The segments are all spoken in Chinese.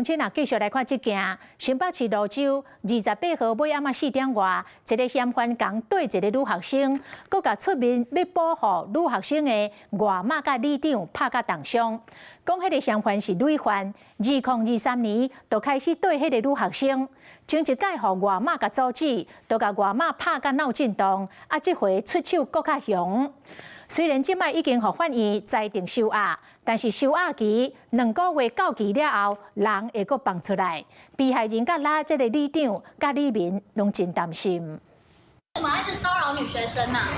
且若继续来看即件，新北市蘆洲28号尾暗4点外，一个嫌犯共对一个女学生，佮甲出面要保护女学生的外妈甲里长拍甲重伤。讲迄个嫌犯是累犯，2023年就开始对迄个女学生，前一届互外妈甲阻止，就甲外妈拍甲闹震动，即回出手搁较凶。虽然即摆已经互法院裁定收押，但是收押期2个月到期了后，人会搁放出来。被害人甲拉这个里长、甲里民拢真担心。为什么一直骚扰女学生啊？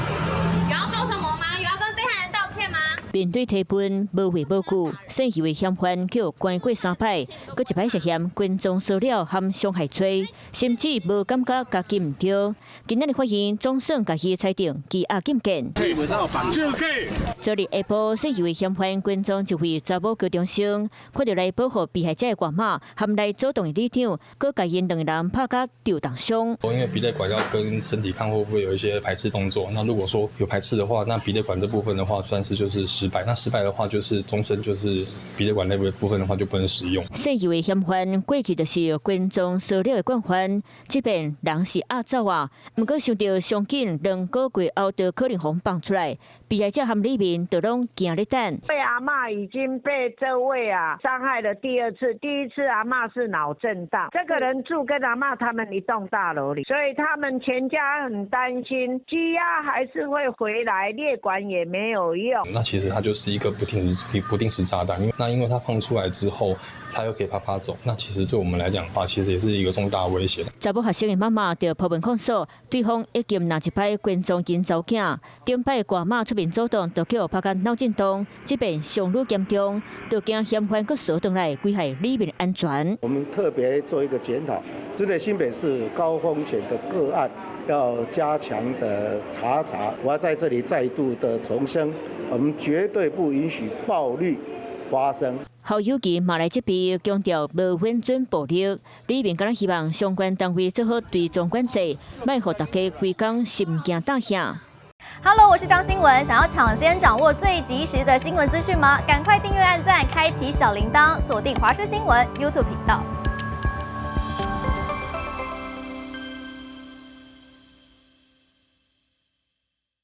有要说什么吗？有要跟被害人道歉吗？面对提问无话无句，姓余的嫌犯叫关过3摆，搁一摆涉嫌群众骚扰和伤害罪，甚至无感觉家己唔对。今仔日法院总算家己裁定羁押禁见。昨日下晡，姓余的嫌犯群众一位查某高中生，看到来保护被害者的外妈，含来主动的里长，搁甲因2个人拍甲丢重伤。因为鼻泪管要跟身体看会不会有一些排斥动作，那如果说有排斥的话，那鼻泪管这部分的话，算是就是失败。那失败的话，就是终身就是鼻泪管那部分的话就不能使用。姓余的嫌犯过去就是群众骚扰的惯犯，即便人是押走啊，不过想到上紧2个月后就可能互放出来，被害者和里面都拢惊咧等。被阿嬷已经被这位伤害了第2次，第1次阿嬷是脑震荡，这个人住跟阿嬷他们一栋大楼里，所以他们全家很担心，羁押还是会回来，列管也没有用。那其实它就是一个不定时炸弹，因为它放出来之后，它又可以啪走，那其实对我们来讲的话，其实也是一个重大威胁。查某学生的妈妈就破门控诉，对方已经拿一摆群众引走囝，顶摆外妈出面主动，就叫拍甲闹震动，即便伤愈严重，就惊嫌犯搁锁回来，危害里面的安全。我们特别做一个检讨，针对新北市高风险的个案，要加强的查。我要在这里再度的重申，我们绝对不允许暴力发生。侯友宜马来这边强调无允准暴力，里面敢希望相关单位做好对中管制，莫互大家规工心惊胆吓。Hello， 我是张新文。想要抢先掌握最及时的新闻资讯吗？赶快订阅、按赞、开启小铃铛，锁定华视新闻 YouTube 频道。